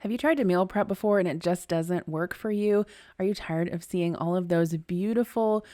Have you tried to meal prep before and it just doesn't work for you? Are you tired of seeing all of those beautiful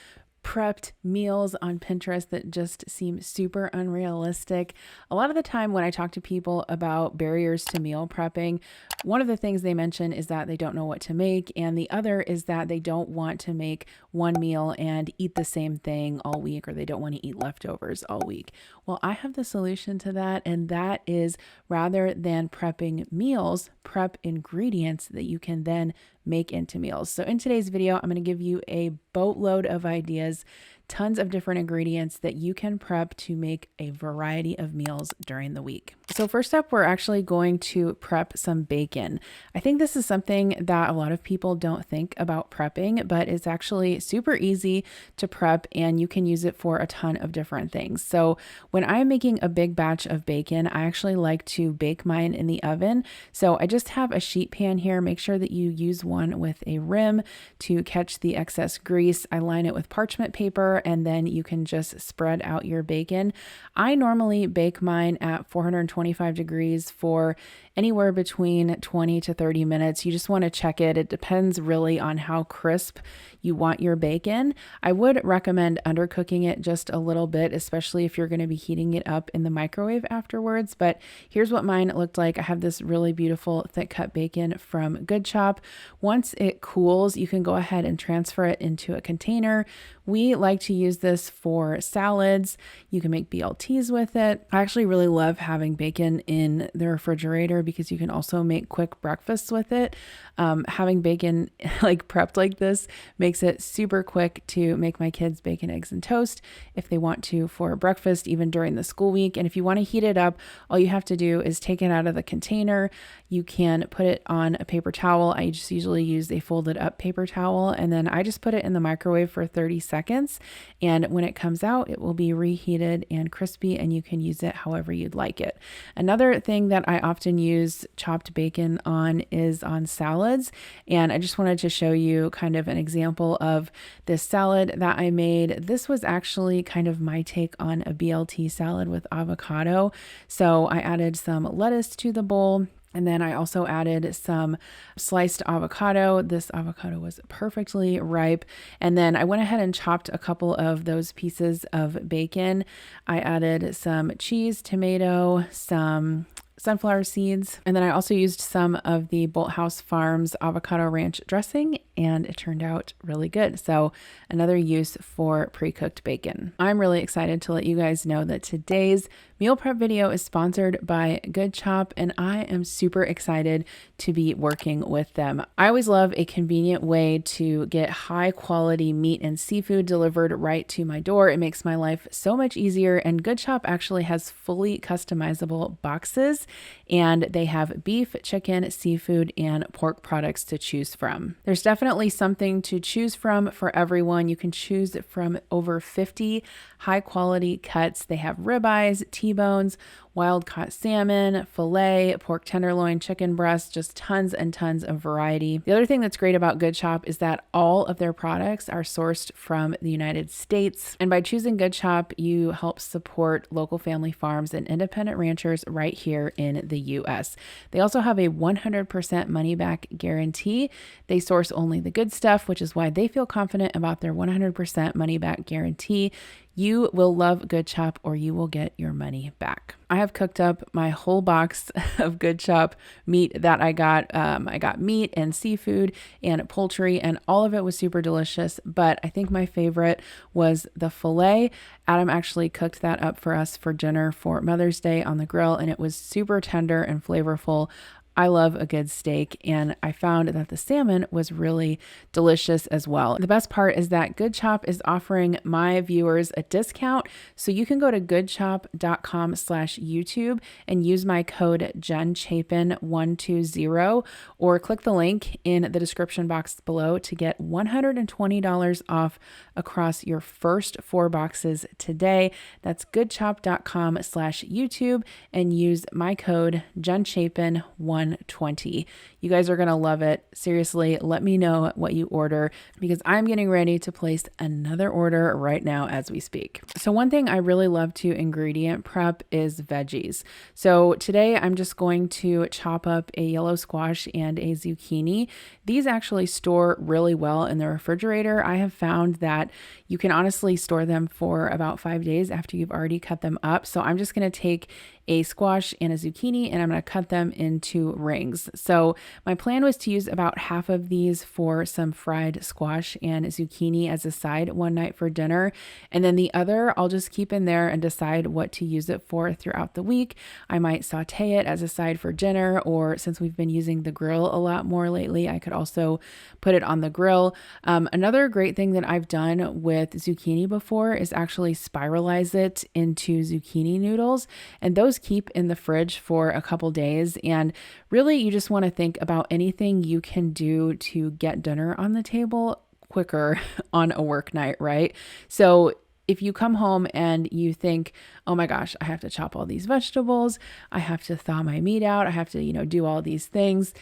prepped meals on Pinterest that just seem super unrealistic? A lot of the time when I talk to people about barriers to meal prepping, one of the things they mention is that they don't know what to make, and the other is that they don't want to make one meal and eat the same thing all week, or they don't want to eat leftovers all week. Well, I have the solution to that, and that is rather than prepping meals, prep ingredients that you can then make into meals. So in today's video, I'm going to give you a boatload of ideas, tons of different ingredients that you can prep to make a variety of meals during the week. So first up, we're actually going to prep some bacon. I think this is something that a lot of people don't think about prepping, but it's actually super easy to prep and you can use it for a ton of different things. So when I'm making a big batch of bacon, I actually like to bake mine in the oven. So I just have a sheet pan here. Make sure that you use one with a rim to catch the excess grease. I line it with parchment paper and then you can just spread out your bacon. I normally bake mine at 425 degrees for anywhere between 20 to 30 minutes. You just want to check it. It depends really on how crisp you want your bacon. I would recommend undercooking it just a little bit, especially if you're going to be heating it up in the microwave afterwards. But here's what mine looked like. I have this really beautiful thick cut bacon from Good Chop. Once it cools, you can go ahead and transfer it into a container. We like to use this for salads. You can make BLTs with it. I actually really love having bacon in the refrigerator because you can also make quick breakfasts with it. Having bacon like prepped like this makes it super quick to make my kids bacon, eggs, and toast if they want to for breakfast, even during the school week. And if you want to heat it up, all you have to do is take it out of the container. You can put it on a paper towel. I just usually use a folded up paper towel, and then I just put it in the microwave for 30 seconds. And when it comes out, it will be reheated and crispy, and you can use it however you'd like it. Another thing that I often use chopped bacon on is on salads. And I just wanted to show you kind of an example of this salad that I made. This was actually kind of my take on a BLT salad with avocado. So I added some lettuce to the bowl. And then I also added some sliced avocado. This avocado was perfectly ripe. And then I went ahead and chopped a couple of those pieces of bacon. I added some cheese, tomato, some sunflower seeds, and then I also used some of the Bolthouse Farms avocado ranch dressing, and it turned out really good. So another use for pre-cooked bacon. I'm really excited to let you guys know that today's meal prep video is sponsored by Good Chop, and I am super excited to be working with them. I always love a convenient way to get high quality meat and seafood delivered right to my door. It makes my life so much easier, and Good Chop actually has fully customizable boxes, and they have beef, chicken, seafood, and pork products to choose from. There's definitely something to choose from for everyone. You can choose from over 50 high quality cuts. They have ribeyes, T-bones, wild caught salmon, filet, pork tenderloin, chicken breast, just tons and tons of variety. The other thing that's great about Good Chop is that all of their products are sourced from the United States. And by choosing Good Chop, you help support local family farms and independent ranchers right here in the US. They also have a 100% money back guarantee. They source only the good stuff, which is why they feel confident about their 100% money back guarantee. You will love Good Chop or you will get your money back. I have cooked up my whole box of Good Chop meat that I got. I got meat and seafood and poultry, and all of it was super delicious. But I think my favorite was the filet. Adam actually cooked that up for us for dinner for Mother's Day on the grill, and it was super tender and flavorful. I love a good steak, and I found that the salmon was really delicious as well. The best part is that Good Chop is offering my viewers a discount, so you can go to goodchop.com/YouTube and use my code JenChapin120 or click the link in the description box below to get $120 off across your first 4 boxes today. That's goodchop.com/YouTube and use my code JenChapin120. $120. You guys are going to love it. Seriously, let me know what you order because I'm getting ready to place another order right now as we speak. So one thing I really love to ingredient prep is veggies. So today I'm just going to chop up a yellow squash and a zucchini. These actually store really well in the refrigerator. I have found that you can honestly store them for about 5 days after you've already cut them up. So I'm just going to take a squash and a zucchini and I'm going to cut them into rings. So my plan was to use about half of these for some fried squash and zucchini as a side one night for dinner. And then the other I'll just keep in there and decide what to use it for throughout the week. I might saute it as a side for dinner, or since we've been using the grill a lot more lately, I could also put it on the grill. Another great thing that I've done with zucchini before is actually spiralize it into zucchini noodles, and those keep in the fridge for a couple days. And really, you just want to think about anything you can do to get dinner on the table quicker on a work night, right? So if you come home and you think, oh my gosh, I have to chop all these vegetables, I have to thaw my meat out, I have to, do all these things,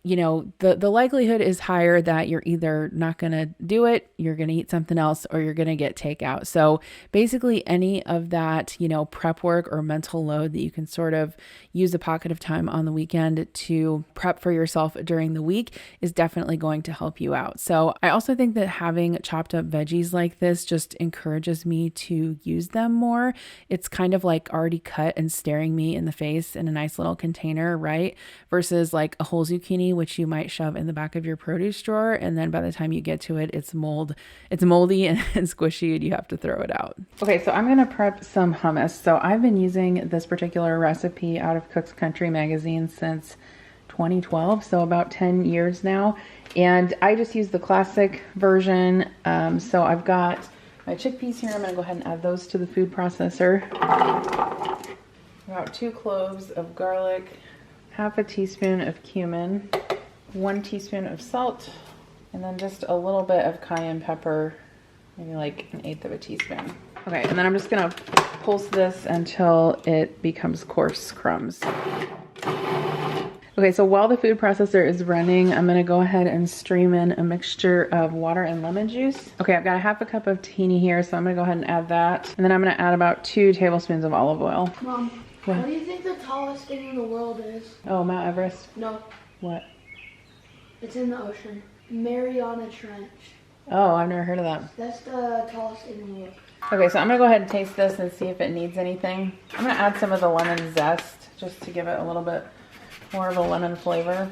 the likelihood is higher that you're either not going to do it, you're going to eat something else, or you're going to get takeout. So basically any of that, prep work or mental load that you can sort of use a pocket of time on the weekend to prep for yourself during the week is definitely going to help you out. So I also think that having chopped up veggies like this just encourages me to use them more. It's kind of like already cut and staring me in the face in a nice little container, right? Versus like a whole zucchini, which you might shove in the back of your produce drawer, and then by the time you get to it, it's moldy and squishy and you have to throw it out. Okay, so I'm gonna prep some hummus. So I've been using this particular recipe out of Cook's Country magazine since 2012, so about 10 years now, and I just use the classic version. So I've got my chickpeas here. I'm gonna go ahead and add those to the food processor. About 2 cloves of garlic, half a teaspoon of cumin, 1 teaspoon of salt, and then just a little bit of cayenne pepper, maybe like 1/8 of a teaspoon. Okay, and then I'm just gonna pulse this until it becomes coarse crumbs. Okay, so while the food processor is running, I'm gonna go ahead and stream in a mixture of water and lemon juice. Okay, I've got a half a cup of tahini here, so I'm gonna go ahead and add that. And then I'm gonna add about 2 tablespoons of olive oil. Mom, what do you think the tallest thing in the world is? Oh, Mount Everest? No. What? It's in the ocean. Mariana Trench. Oh, I've never heard of that. That's the tallest thing in the world. Okay, so I'm gonna go ahead and taste this and see if it needs anything. I'm gonna add some of the lemon zest just to give it a little bit more of a lemon flavor.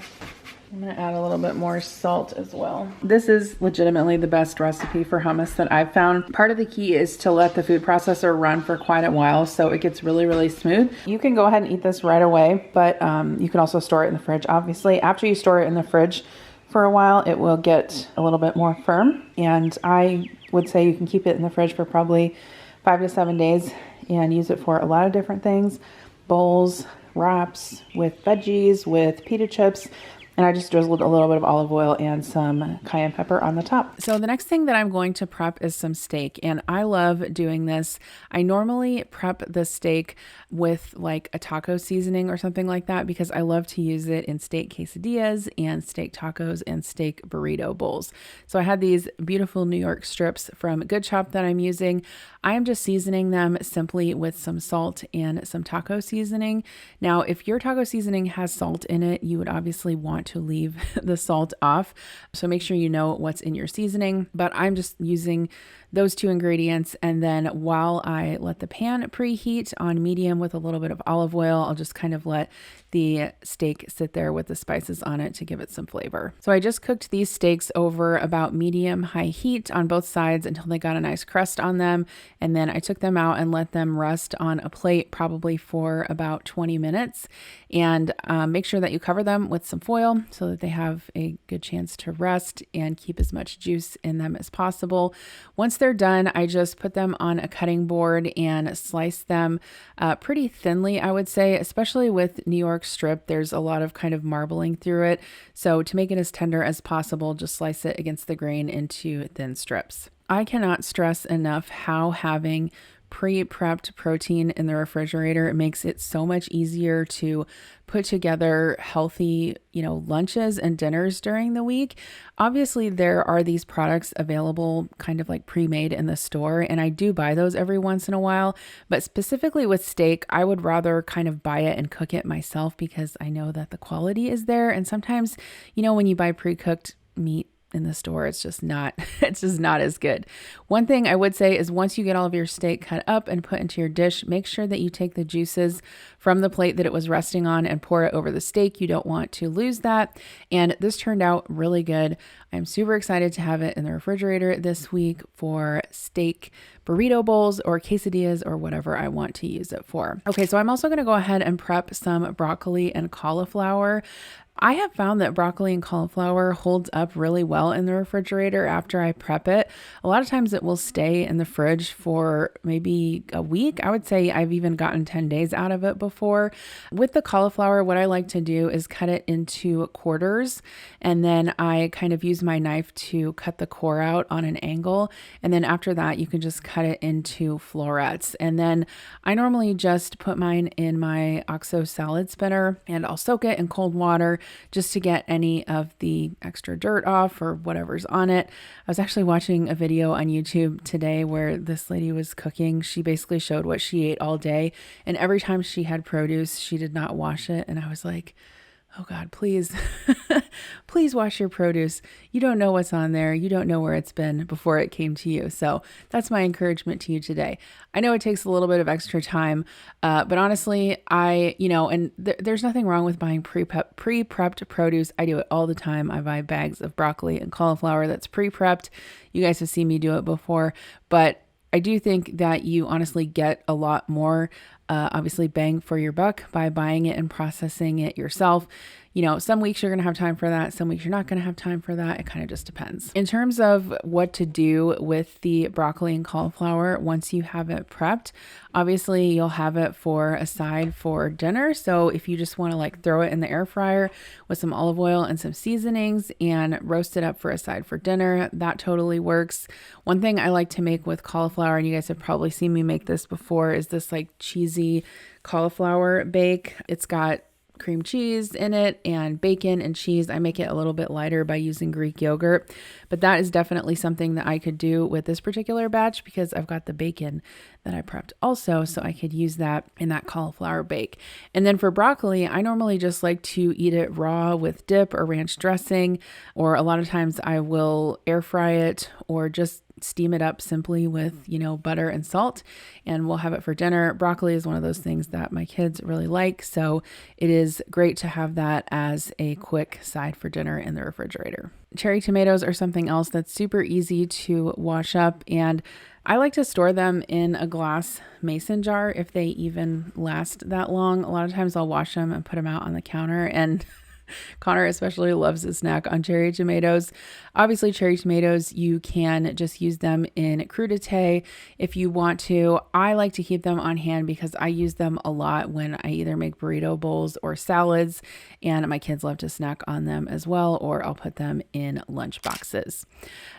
I'm gonna add a little bit more salt as well. This is legitimately the best recipe for hummus that I've found. Part of the key is to let the food processor run for quite a while so it gets really, really smooth. You can go ahead and eat this right away, but you can also store it in the fridge. Obviously, after you store it in the fridge for a while, it will get a little bit more firm. And I would say you can keep it in the fridge for probably 5 to 7 days and use it for a lot of different things. Bowls, wraps, with veggies, with pita chips. And I just drizzled a little bit of olive oil and some cayenne pepper on the top. So the next thing that I'm going to prep is some steak. And I love doing this. I normally prep the steak with like a taco seasoning or something like that because I love to use it in steak quesadillas and steak tacos and steak burrito bowls. So I had these beautiful New York strips from Good Chop that I'm using. I am just seasoning them simply with some salt and some taco seasoning. Now, if your taco seasoning has salt in it, you would obviously want to leave the salt off. So make sure you know what's in your seasoning, but I'm just using those 2 ingredients. And then while I let the pan preheat on medium with a little bit of olive oil, I'll just kind of let the steak sit there with the spices on it to give it some flavor. So I just cooked these steaks over about medium-high heat on both sides until they got a nice crust on them. And then I took them out and let them rest on a plate probably for about 20 minutes. And make sure that you cover them with some foil so that they have a good chance to rest and keep as much juice in them as possible. Once they're done, I just put them on a cutting board and slice them pretty thinly, I would say, especially with New York strip. There's a lot of kind of marbling through it. So to make it as tender as possible, just slice it against the grain into thin strips. I cannot stress enough how having pre-prepped protein in the refrigerator. It makes it so much easier to put together healthy, lunches and dinners during the week. Obviously, there are these products available kind of like pre-made in the store, and I do buy those every once in a while. But specifically with steak, I would rather kind of buy it and cook it myself because I know that the quality is there. And sometimes, when you buy pre-cooked meat in the store, it's just not as good. One thing I would say is once you get all of your steak cut up and put into your dish, make sure that you take the juices from the plate that it was resting on and pour it over the steak. You don't want to lose that. And this turned out really good. I'm super excited to have it in the refrigerator this week for steak burrito bowls or quesadillas or whatever I want to use it for. Okay, so I'm also going to go ahead and prep some broccoli and cauliflower. I have found that broccoli and cauliflower holds up really well in the refrigerator after I prep it. A lot of times it will stay in the fridge for maybe a week. I would say I've even gotten 10 days out of it before. With the cauliflower, what I like to do is cut it into quarters, and then I kind of use my knife to cut the core out on an angle. And then after that, you can just cut it into florets. And then I normally just put mine in my OXO salad spinner, and I'll soak it in cold water just to get any of the extra dirt off or whatever's on it. I was actually watching a video on YouTube today where this lady was cooking. She basically showed what she ate all day, and every time she had produce, she did not wash it. And I was like, oh God, please, please wash your produce. You don't know what's on there. You don't know where it's been before it came to you. So that's my encouragement to you today. I know it takes a little bit of extra time, but honestly, there's nothing wrong with buying pre-prepped produce. I do it all the time. I buy bags of broccoli and cauliflower that's pre-prepped. You guys have seen me do it before, but I do think that you honestly get a lot more obviously bang for your buck by buying it and processing it yourself. Some weeks you're going to have time for that. Some weeks you're not going to have time for that. It kind of just depends. In terms of what to do with the broccoli and cauliflower, once you have it prepped, obviously you'll have it for a side for dinner. So if you just want to throw it in the air fryer with some olive oil and some seasonings and roast it up for a side for dinner, that totally works. One thing I like to make with cauliflower, and you guys have probably seen me make this before, is this cheesy cauliflower bake. It's got cream cheese in it and bacon and cheese. I make it a little bit lighter by using Greek yogurt, but that is definitely something that I could do with this particular batch because I've got the bacon that I prepped also, so I could use that in that cauliflower bake. And then for broccoli, I normally just like to eat it raw with dip or ranch dressing, or a lot of times I will air fry it or just steam it up simply with, butter and salt, and we'll have it for dinner. Broccoli is one of those things that my kids really like, so it is great to have that as a quick side for dinner in the refrigerator. Cherry tomatoes are something else that's super easy to wash up, and I like to store them in a glass mason jar if they even last that long. A lot of times I'll wash them and put them out on the counter, and Connor especially loves to snack on cherry tomatoes. Obviously, cherry tomatoes, you can just use them in crudité if you want to. I like to keep them on hand because I use them a lot when I either make burrito bowls or salads, and my kids love to snack on them as well, or I'll put them in lunch boxes.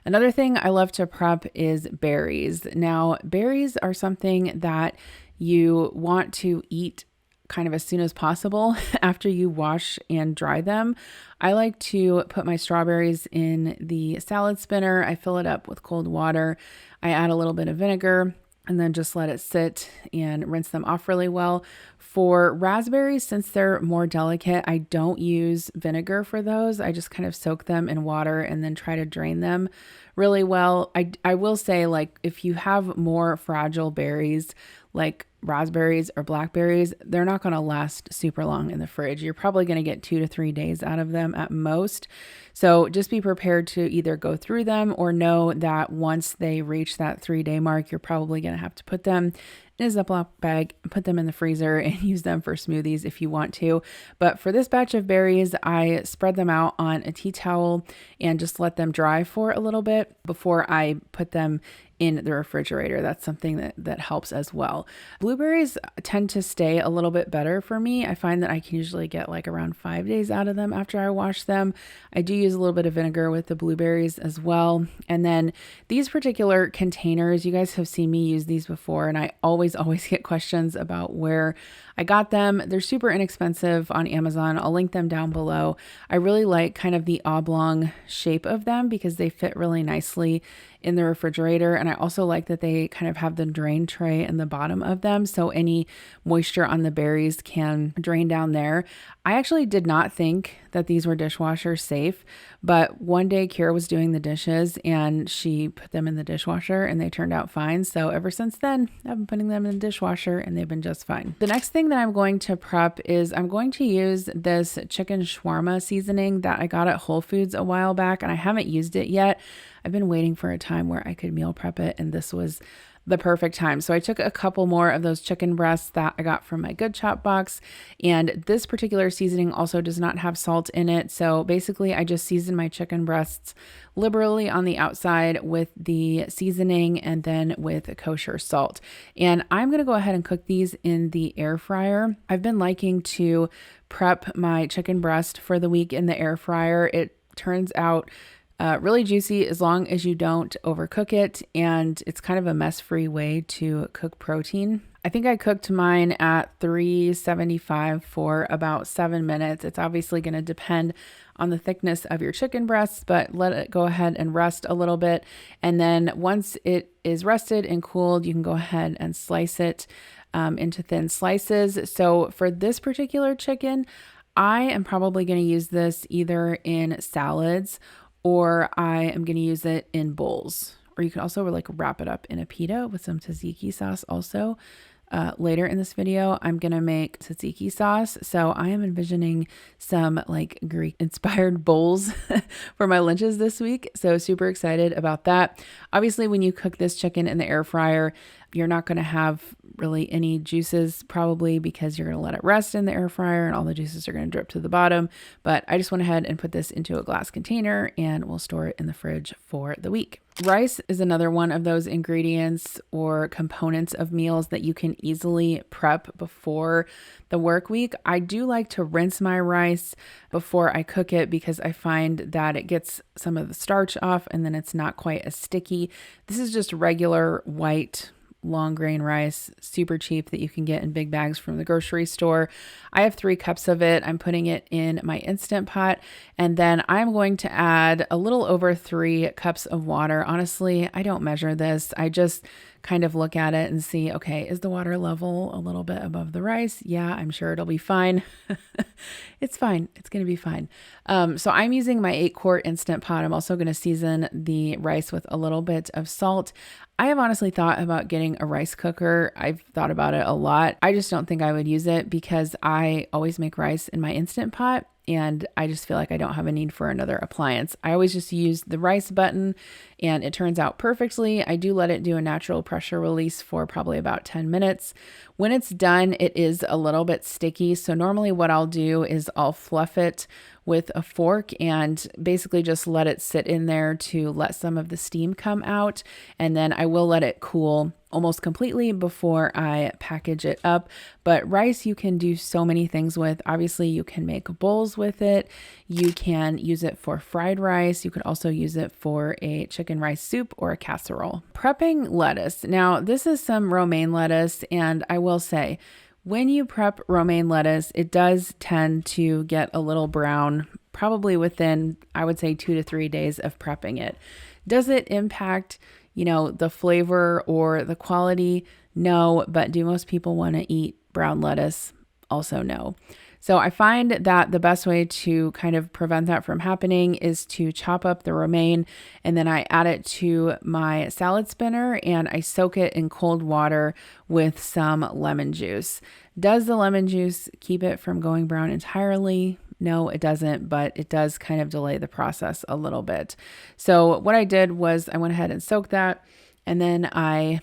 Another thing I love to prep is berries. Now, berries are something that you want to eat kind of as soon as possible after you wash and dry them. I like to put my strawberries in the salad spinner. I fill it up with cold water. I add a little bit of vinegar and then just let it sit and rinse them off really well. For raspberries, since they're more delicate, I don't use vinegar for those. I just kind of soak them in water and then try to drain them really well. I will say, if you have more fragile berries, like raspberries or blackberries, they're not going to last super long in the fridge. You're probably going to get 2 to 3 days out of them at most. So just be prepared to either go through them or know that once they reach that 3-day mark, you're probably going to have to put them in a Ziploc bag, put them in the freezer, and use them for smoothies if you want to. But for this batch of berries, I spread them out on a tea towel and just let them dry for a little bit before I put them in the refrigerator. That's something that helps as well. Blueberries tend to stay a little bit better for me. I find that I can usually get like around 5 days out of them after I wash them. I do use a little bit of vinegar with the blueberries as well. And then these particular containers, you guys have seen me use these before, and I always get questions about where I got them. They're super inexpensive on Amazon. I'll link them down below. I really like kind of the oblong shape of them because they fit really nicely in the refrigerator. And I also like that they kind of have the drain tray in the bottom of them, so any moisture on the berries can drain down there. I actually did not think that these were dishwasher safe, but one day Kira was doing the dishes and she put them in the dishwasher and they turned out fine. So ever since then, I've been putting them in the dishwasher and they've been just fine. The next thing that I'm going to prep is I'm going to use this chicken shawarma seasoning that I got at Whole Foods a while back, and I haven't used it yet. I've been waiting for a time where I could meal prep it, and this was the perfect time. So I took a couple more of those chicken breasts that I got from my Good Chop box, and this particular seasoning also does not have salt in it. So basically I just season my chicken breasts liberally on the outside with the seasoning and then with kosher salt. And I'm going to go ahead and cook these in the air fryer. I've been liking to prep my chicken breast for the week in the air fryer. It turns out really juicy as long as you don't overcook it, and it's kind of a mess-free way to cook protein. I think I cooked mine at 375 for about 7 minutes. It's obviously going to depend on the thickness of your chicken breasts, but let it go ahead and rest a little bit. And then once it is rested and cooled, you can go ahead and slice it into thin slices. So for this particular chicken, I am probably going to use this either in salads or I am going to use it in bowls. Or you can also like wrap it up in a pita with some tzatziki sauce also. Later in this video, I'm going to make tzatziki sauce. So I am envisioning some like Greek inspired bowls for my lunches this week. So super excited about that. Obviously, when you cook this chicken in the air fryer, you're not going to have really any juices probably because you're going to let it rest in the air fryer and all the juices are going to drip to the bottom. But I just went ahead and put this into a glass container and we'll store it in the fridge for the week. Rice is another one of those ingredients or components of meals that you can easily prep before the work week. I do like to rinse my rice before I cook it because I find that it gets some of the starch off and then it's not quite as sticky. This is just regular white long grain rice, super cheap, that you can get in big bags from the grocery store. I have 3 cups of it. I'm putting it in my Instant Pot, and then I'm going to add a little over 3 cups of water. Honestly, I don't measure this. I just kind of look at it and see, okay, is the water level a little bit above the rice? Yeah, I'm sure it'll be fine. It's fine. It's going to be fine. So I'm using my 8-quart Instant Pot. I'm also going to season the rice with a little bit of salt. I have honestly thought about getting a rice cooker. I've thought about it a lot. I just don't think I would use it because I always make rice in my Instant Pot and I just feel like I don't have a need for another appliance. I always just use the rice button and it turns out perfectly. I do let it do a natural pressure release for probably about 10 minutes. When it's done, it is a little bit sticky. So normally what I'll do is I'll fluff it with a fork and basically just let it sit in there to let some of the steam come out. And then I will let it cool almost completely before I package it up. But rice you can do so many things with. Obviously, you can make bowls with it. You can use it for fried rice. You could also use it for a chicken rice soup or a casserole. Prepping lettuce. Now, this is some romaine lettuce, and I will say, when you prep romaine lettuce, it does tend to get a little brown, probably within, I would say, 2 to 3 days of prepping it. Does it impact, the flavor or the quality? No, but do most people want to eat brown lettuce? Also no. So I find that the best way to kind of prevent that from happening is to chop up the romaine and then I add it to my salad spinner and I soak it in cold water with some lemon juice. Does the lemon juice keep it from going brown entirely? No, it doesn't, but it does kind of delay the process a little bit. So what I did was I went ahead and soaked that and then I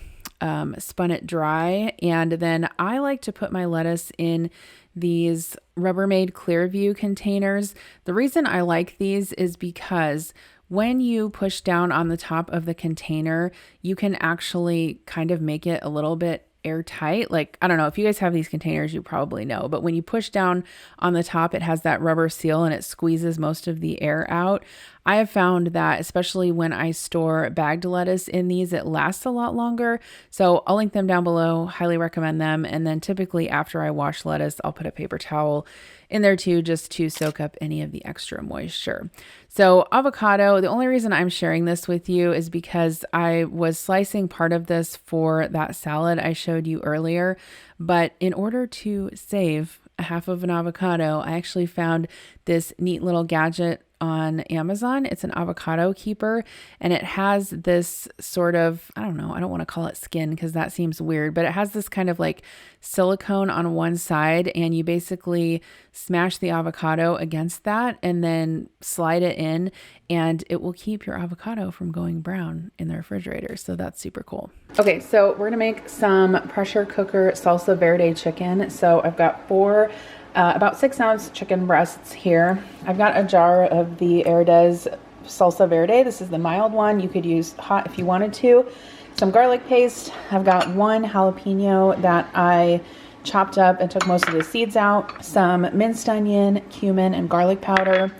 spun it dry. And then I like to put my lettuce in these Rubbermaid Clearview containers. The reason I like these is because when you push down on the top of the container, you can actually kind of make it a little bit airtight. Like, I don't know if you guys have these containers, you probably know, but when you push down on the top, it has that rubber seal and it squeezes most of the air out. I have found that especially when I store bagged lettuce in these, it lasts a lot longer. So I'll link them down below, highly recommend them. And then typically after I wash lettuce, I'll put a paper towel in there too, just to soak up any of the extra moisture. So avocado, the only reason I'm sharing this with you is because I was slicing part of this for that salad I showed you earlier. But in order to save a half of an avocado, I actually found this neat little gadget on Amazon. It's an avocado keeper, and it has this sort of, I don't know, I don't want to call it skin because that seems weird, but it has this kind of like silicone on one side, and you basically smash the avocado against that and then slide it in, and it will keep your avocado from going brown in the refrigerator. So that's super cool. Okay, so we're gonna make some pressure cooker salsa verde chicken. So I've got about 6-ounce chicken breasts here. I've got a jar of the Verde's salsa verde. This is the mild one. You could use hot if you wanted to. Some garlic paste. I've got 1 jalapeno that I chopped up and took most of the seeds out. Some minced onion, cumin, and garlic powder.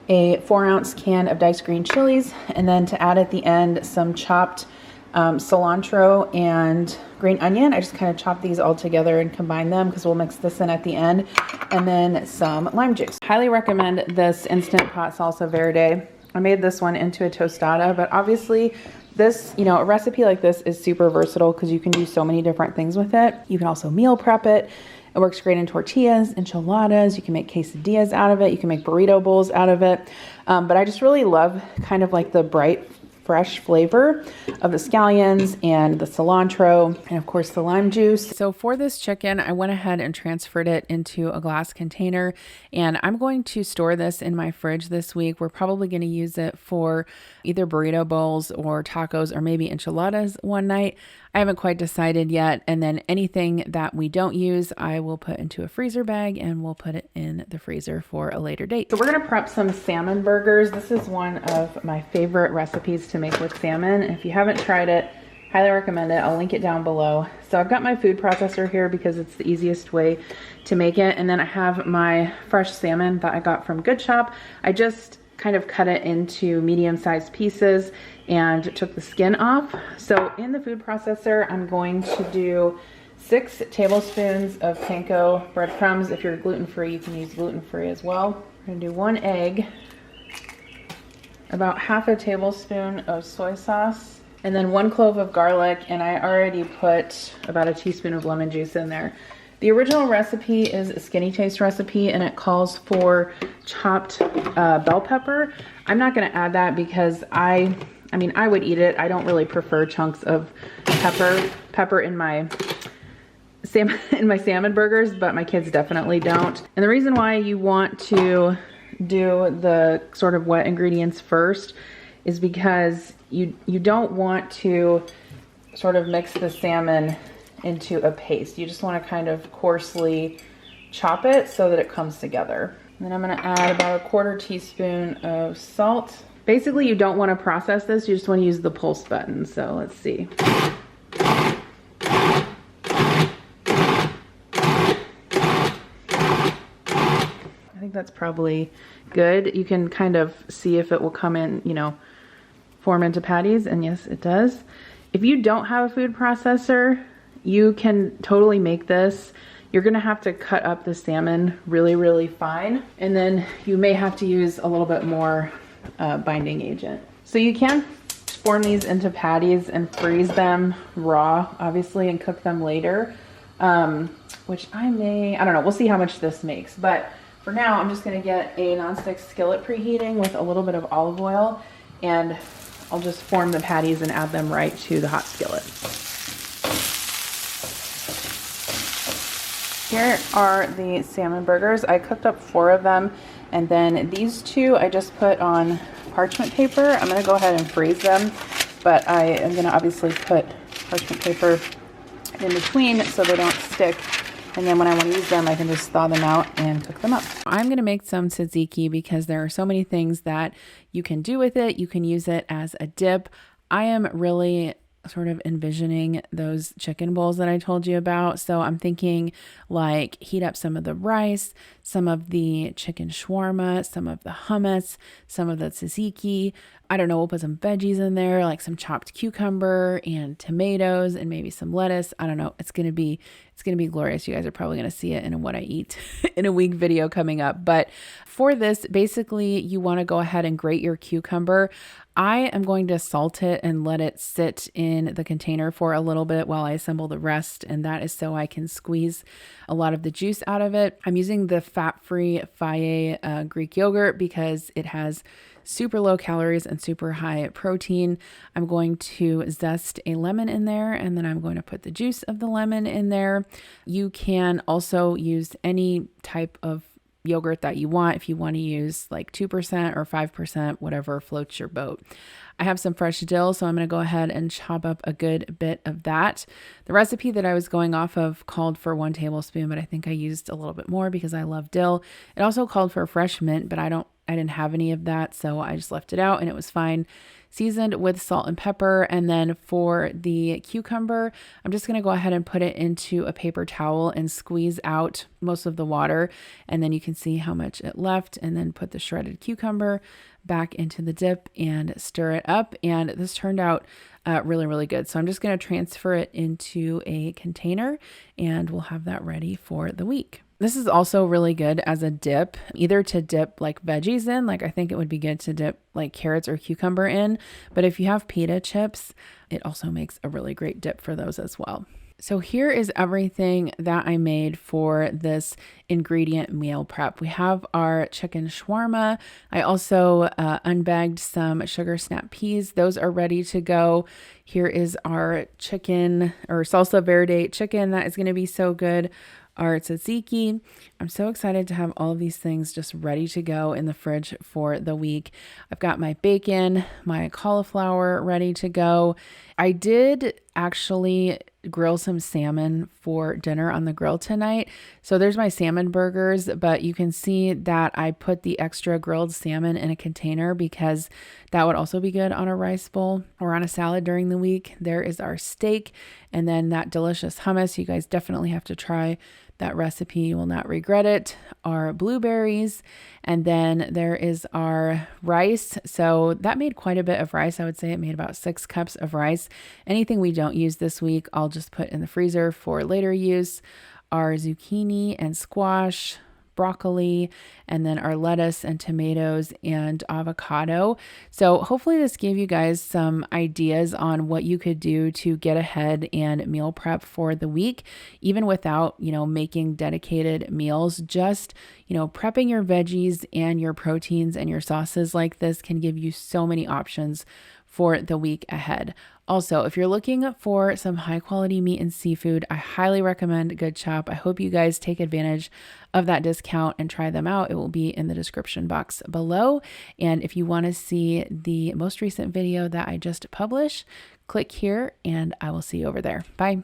A 4-ounce can of diced green chilies. And then to add at the end, some chopped cilantro and green onion. I just kind of chop these all together and combine them because we'll mix this in at the end. And then some lime juice. Highly recommend this Instant Pot Salsa Verde. I made this one into a tostada, but obviously this, you know, a recipe like this is super versatile because you can do so many different things with it. You can also meal prep it. It works great in tortillas, enchiladas. You can make quesadillas out of it. You can make burrito bowls out of it. But I just really love kind of like the bright, fresh flavor of the scallions and the cilantro and of course the lime juice. So for this chicken, I went ahead and transferred it into a glass container, and I'm going to store this in my fridge this week. We're probably going to use it for either burrito bowls or tacos or maybe enchiladas one night. I haven't quite decided yet. And then anything that we don't use, I will put into a freezer bag and we'll put it in the freezer for a later date. So we're gonna prep some salmon burgers. This is one of my favorite recipes to make with salmon. If you haven't tried it, highly recommend it. I'll link it down below. So I've got my food processor here because it's the easiest way to make it. And then I have my fresh salmon that I got from Good Shop. I just kind of cut it into medium-sized pieces and took the skin off. So in the food processor, I'm going to do 6 tablespoons of panko breadcrumbs. If you're gluten-free, you can use gluten-free as well. I'm gonna do 1 egg, about half a tablespoon of soy sauce, and then 1 clove of garlic, and I already put about a teaspoon of lemon juice in there. The original recipe is a Skinny Taste recipe, and it calls for chopped bell pepper. I'm not gonna add that because I mean, I would eat it. I don't really prefer chunks of pepper in my salmon burgers, but my kids definitely don't. And the reason why you want to do the sort of wet ingredients first is because you don't want to sort of mix the salmon into a paste. You just want to kind of coarsely chop it so that it comes together. And then I'm going to add about a 1/4 teaspoon of salt. Basically, you don't want to process this. You just want to use the pulse button. So let's see. I think that's probably good. You can kind of see if it will come in, you know, form into patties. And yes, it does. If you don't have a food processor, you can totally make this. You're gonna have to cut up the salmon really, really fine. And then you may have to use a little bit more binding agent. So you can form these into patties and freeze them raw, obviously, and cook them later. Which I don't know, we'll see how much this makes. But for now, I'm just gonna get a nonstick skillet preheating with a little bit of olive oil, and I'll just form the patties and add them right to the hot skillet. Here are the salmon burgers. I cooked up 4 of them, and then these 2 I just put on parchment paper. I'm gonna go ahead and freeze them, but I am gonna obviously put parchment paper in between so they don't stick. And then when I want to use them, I can just thaw them out and cook them up. I'm going to make some tzatziki because there are so many things that you can do with it. You can use it as a dip. I am really sort of envisioning those chicken bowls that I told you about. So I'm thinking like heat up some of the rice, some of the chicken shawarma, some of the hummus, some of the tzatziki. I don't know, we'll put some veggies in there, like some chopped cucumber and tomatoes and maybe some lettuce. I don't know. It's going to be glorious. You guys are probably going to see it in what I eat in a week video coming up. But for this, basically you want to go ahead and grate your cucumber. I am going to salt it and let it sit in the container for a little bit while I assemble the rest. And that is so I can squeeze a lot of the juice out of it. I'm using the fat-free Fajita Greek yogurt because it has super low calories and super high protein. I'm going to zest a lemon in there, and then I'm going to put the juice of the lemon in there. You can also use any type of yogurt that you want. If you want to use like 2% or 5%, whatever floats your boat. I have some fresh dill, so I'm going to go ahead and chop up a good bit of that. The recipe that I was going off of called for 1 tablespoon, but I think I used a little bit more because I love dill. It also called for fresh mint, but I didn't have any of that, so I just left it out and it was fine. Seasoned with salt and pepper. And then for the cucumber, I'm just going to go ahead and put it into a paper towel and squeeze out most of the water. And then you can see how much it left, and then put the shredded cucumber back into the dip and stir it up. And this turned out really, really good. So I'm just going to transfer it into a container and we'll have that ready for the week. This is also really good as a dip, either to dip like veggies in, like I think it would be good to dip like carrots or cucumber in, but if you have pita chips, it also makes a really great dip for those as well. So here is everything that I made for this ingredient meal prep. We have our chicken shawarma. I also unbagged some sugar snap peas. Those are ready to go. Here is our chicken or salsa verde chicken. That is going to be so good. Our tzatziki. I'm so excited to have all of these things just ready to go in the fridge for the week. I've got my bacon, my cauliflower ready to go. I did actually grill some salmon for dinner on the grill tonight. So there's my salmon burgers, but you can see that I put the extra grilled salmon in a container because that would also be good on a rice bowl or on a salad during the week. There is our steak and then that delicious hummus. You guys definitely have to try that recipe. You will not regret it. Our blueberries. And then there is our rice. So that made quite a bit of rice. I would say it made about 6 cups of rice. Anything we don't use this week, I'll just put in the freezer for later use. Our zucchini and squash, broccoli, and then our lettuce and tomatoes and avocado. So hopefully this gave you guys some ideas on what you could do to get ahead and meal prep for the week, even without, making dedicated meals. Just, prepping your veggies and your proteins and your sauces like this can give you so many options for the week ahead. Also, if you're looking for some high quality meat and seafood, I highly recommend Good Chop. I hope you guys take advantage of that discount and try them out. It will be in the description box below. And if you want to see the most recent video that I just published, click here and I will see you over there. Bye.